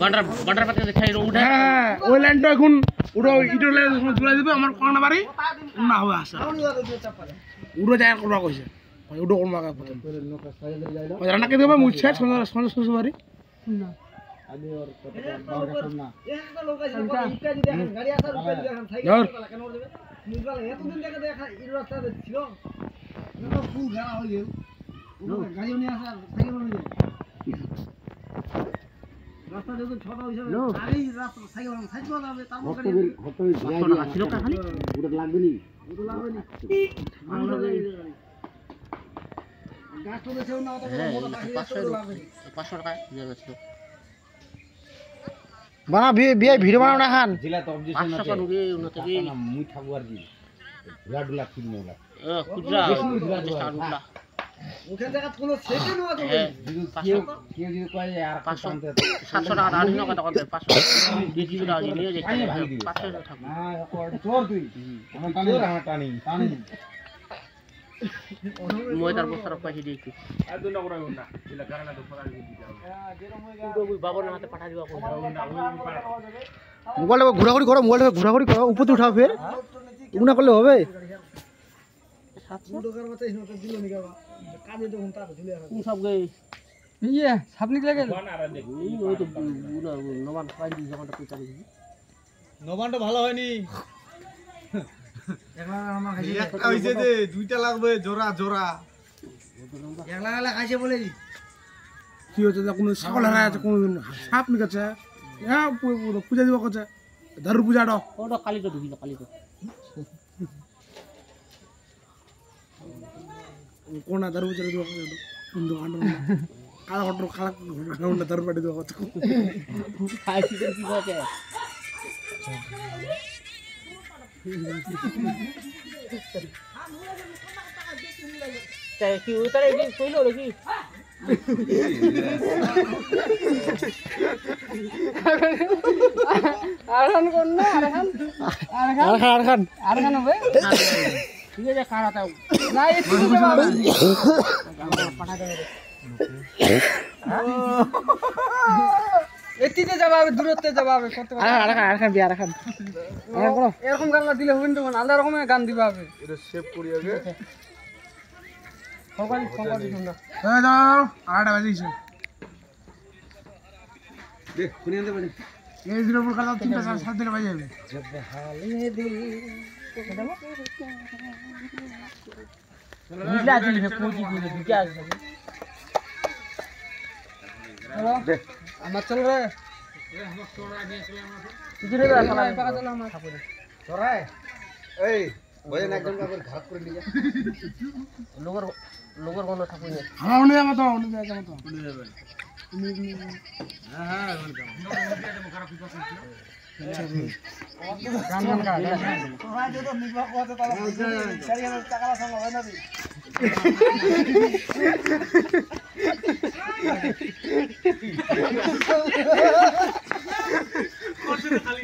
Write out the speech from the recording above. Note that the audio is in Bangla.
গন্ডার পাতে দেখাই উঠে হ্যাঁ ওই লাইনটা এখন ওটা ইটো লাইন তুলে দিবে আমার কোনা বাড়ি না হবে আসা উড়ো যায় করবা কইছে উড়ো কোন মাগা প্রথম ওই রান্না কে দেবে মুছে সঞ্জয় বাড়ি না আমি ওর কথা না একটা লোক আছে ইত্যাদি দেখেন গাড়ি আসার উপরে দেখেন সাইকেল কেন দেবে নিবালে এতদিন থেকে দেখা এই রাস্তাতে ছিল না ফুল ঘেরা হয়ে গেল গাড়ি নিয়ে আসা সাইকেল নিয়ে রাস্তা যখন ছোট হইছে আগে রাস্তা সাইকেল যাবে তারপর গাড়ি ছিল খালি ওটা লাগবে নি গাছ তো দেছেও না তো মোটা 500 টাকা জায়গা ছিল বানা বিয়ে ভিডিও বানাও না খান জিলা তো অবজেকশন আছে 500 টাকা নুগে উন্নত কি মুই থাকু আর কি লাডুলা কিনমলা কুজরা 50 টাকা নুলা ওখান জায়গা কোন সেকেন্ড না তো কেউ যদি কয় আর 500 700 টাকা দাঁড়ি না কথা 500 বেশি টাকা নিয়ে যাই 500 টাকা থাকবে হ্যাঁ চোর তুই আমার টানি মই তার বছর পয়সা দিয়েছি আর দুটো করে না এলা কারণে তো পড়া দিয়ে দিতে হবে হ্যাঁ যেরকম হয়ে গেল ওই বাবার হাতে পাঠা দিবা কোন মোবাইলটা ঘোরাঘুরি করো মোবাইলটা ঘোরাঘুরি করো উপরে উঠাও ফের উনা করলে হবে 700 টাকার মতো হিসাব দিল নি বাবা কাজে তো ঘন্টা ঝুলে আছে কোন সব গই ইয়ে সাপ নিকলে গেল বানারা দেখ ওই তো নবান খাই দি যখনটা তুই চালি নবানটা ভালো হয়নি একলা আমার খাইছে একটা হইছে যে দুইটা লাগবে জোড়া জোড়া একলা একলা খাইছে বলে কি হচ্ছে কোন ছাগল হারা আছে কোন সাপ নিকাছে হ্যাঁ পূজা দিব কছে ধর পূজা দাও ওটা কালি তো ঢুকিল কালি তো কোনা ধর পূজা দিব কছে কিন্তু আন্ডর কালা হটর কালা ঘন্টা ধর পাটি দিব কছে খাইছি কি কছে কি উতারে কি কইলো নাকি আরখান কোন না আরখান হবে ঠিক আছে খারাপ না এই ঠিক আছে পাঠা দেবে এতিতে যাবে দূরত্বে যাবে কত আরখান বিয়া আরখান এরকম গান দিলে হবে না আলাদা রকমের গান দিবা হবে এটা সেভ করি আগে সকালে শুননা হ্যাঁ দাও 8টা বাজে দেখ কোনি আনতে বাজে এই দিন উপর কাল 3টা 7 দিনে বাজে যাবে জব হালে দিল মিলা দিল হে কোজি দিল বিকা আছে দেখ আমার চল রে আমার তোড়া দিয়েছিল আমরা কিজরে রে পালা পাকা চল আমার খাপরে তোরাই এই বয়ে না একদম কাপড় ঘাট করে নিয়ে যা লোগর কোন ঠাকুর নেই হ্যাঁ উনি যাবে তো উনি যাবে তো উনি যাবে হ্যাঁ হ্যাঁ ওয়েলকাম খারাপ কি করছিস গান গান কা তোরা যদি নিবা কোতে তাহলে 4000 টাকা লা সঙ্গ হয় না দি করছে খালি